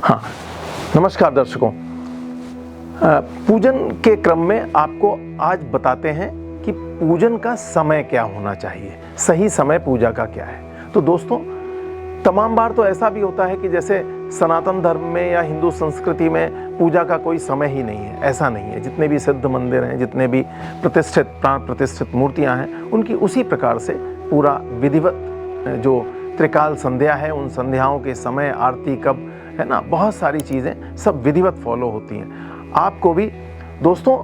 हाँ, नमस्कार दर्शकों। पूजन के क्रम में आपको आज बताते हैं कि पूजन का समय क्या होना चाहिए, सही समय पूजा का क्या है। तो दोस्तों, तमाम बार तो ऐसा भी होता है कि जैसे सनातन धर्म में या हिंदू संस्कृति में पूजा का कोई समय ही नहीं है। ऐसा नहीं है। जितने भी सिद्ध मंदिर हैं, जितने भी प्रतिष्ठित प्राण प्रतिष्ठित मूर्तियां हैं, उनकी उसी प्रकार से पूरा विधिवत जो त्रिकाल संध्या है, उन संध्याओं के समय, आरती कब है ना, बहुत सारी चीज़ें सब विधिवत फॉलो होती हैं। आपको भी दोस्तों,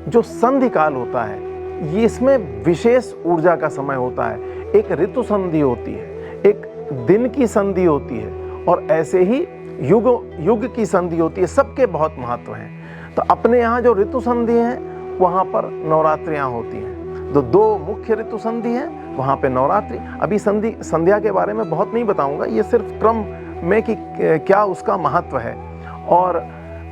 जो संधि काल होता है, ये इसमें विशेष ऊर्जा का समय होता है। एक ऋतु संधि होती है, एक दिन की संधि होती है, और ऐसे ही युग की संधि होती है। सबके बहुत महत्व हैं। तो अपने यहाँ जो ऋतु संधि है, वहाँ पर नवरात्रियाँ होती हैं। तो दो मुख्य ऋतु संधि हैं, वहाँ पे नवरात्रि। अभी संध्या के बारे में बहुत नहीं बताऊंगा, ये सिर्फ क्रम में कि क्या उसका महत्व है। और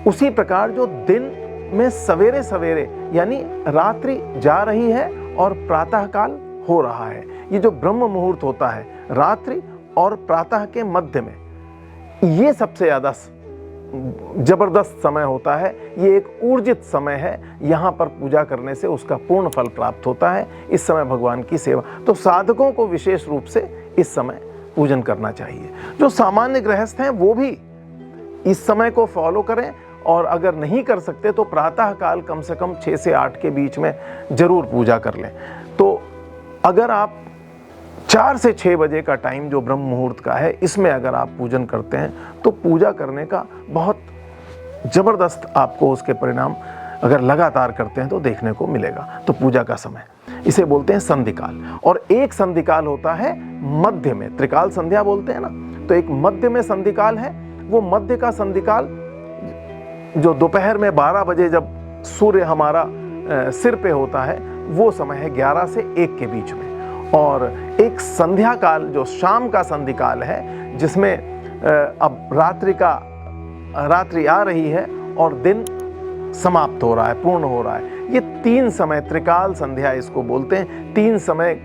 उसी प्रकार जो दिन में सवेरे सवेरे यानी रात्रि जा रही है और प्रातः काल हो रहा है, ये जो ब्रह्म मुहूर्त होता है रात्रि और प्रातः के मध्य में, ये सबसे ज़्यादा जबरदस्त समय होता है। ये एक ऊर्जित समय है। यहाँ पर पूजा करने से उसका पूर्ण फल प्राप्त होता है। इस समय भगवान की सेवा, तो साधकों को विशेष रूप से इस समय पूजन करना चाहिए। जो सामान्य गृहस्थ हैं वो भी इस समय को फॉलो करें, और अगर नहीं कर सकते तो प्रातः काल कम से कम 6 से 8 के बीच में जरूर पूजा कर लें। तो अगर आप 4 से 6 बजे का टाइम जो ब्रह्म मुहूर्त का है, इसमें अगर आप पूजन करते हैं तो पूजा करने का बहुत जबरदस्त आपको उसके परिणाम अगर लगातार करते हैं तो देखने को मिलेगा। तो पूजा का समय, इसे बोलते हैं संधिकाल। और एक संधिकाल होता है मध्य में, त्रिकाल संध्या बोलते हैं ना, तो एक मध्य में संधिकाल है। वो मध्य का संधिकाल जो दोपहर में 12 बजे जब सूर्य हमारा सिर पे होता है, वो समय है 11 से 1 के बीच में। और एक संध्या काल जो शाम का संधिकाल है, जिसमें अब रात्रि आ रही है और दिन समाप्त हो रहा है, पूर्ण हो रहा है। ये 3 समय, त्रिकाल संध्या इसको बोलते हैं। 3 समय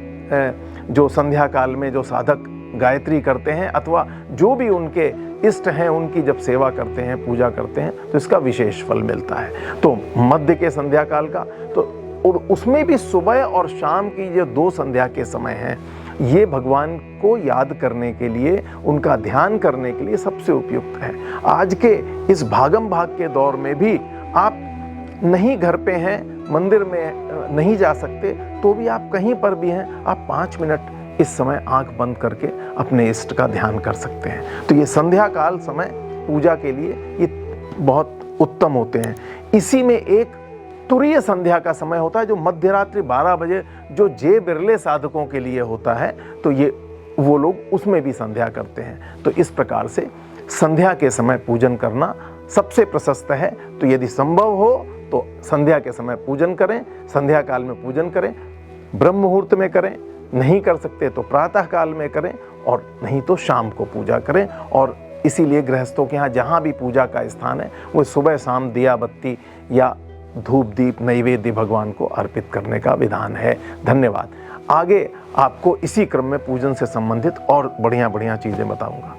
जो संध्या काल में जो साधक गायत्री करते हैं अथवा जो भी उनके इष्ट हैं, उनकी जब सेवा करते हैं, पूजा करते हैं, तो इसका विशेष फल मिलता है। तो मध्य के संध्या काल का, तो और उसमें भी सुबह और शाम की जो 2 संध्या के समय हैं, ये भगवान को याद करने के लिए, उनका ध्यान करने के लिए सबसे उपयुक्त है। आज के इस भागम भाग के दौर में भी आप नहीं घर पे हैं, मंदिर में नहीं जा सकते, तो भी आप कहीं पर भी हैं, आप 5 मिनट इस समय आंख बंद करके अपने इष्ट का ध्यान कर सकते हैं। तो ये संध्या काल समय पूजा के लिए ये बहुत उत्तम होते हैं। इसी में एक तुरीय संध्या का समय होता है, जो मध्यरात्रि 12 बजे, जो जे बिरले साधकों के लिए होता है। तो ये वो लोग उसमें भी संध्या करते हैं। तो इस प्रकार से संध्या के समय पूजन करना सबसे प्रशस्त है। तो यदि संभव हो तो संध्या के समय पूजन करें, संध्या काल में पूजन करें, ब्रह्म मुहूर्त में करें, नहीं कर सकते तो प्रातः काल में करें, और नहीं तो शाम को पूजा करें। और इसीलिए गृहस्थों के यहाँ जहाँ भी पूजा का स्थान है, वो सुबह शाम दिया बत्ती या धूप दीप नैवेद्य भगवान को अर्पित करने का विधान है। धन्यवाद। आगे आपको इसी क्रम में पूजन से संबंधित और बढ़िया बढ़िया चीज़ें बताऊंगा।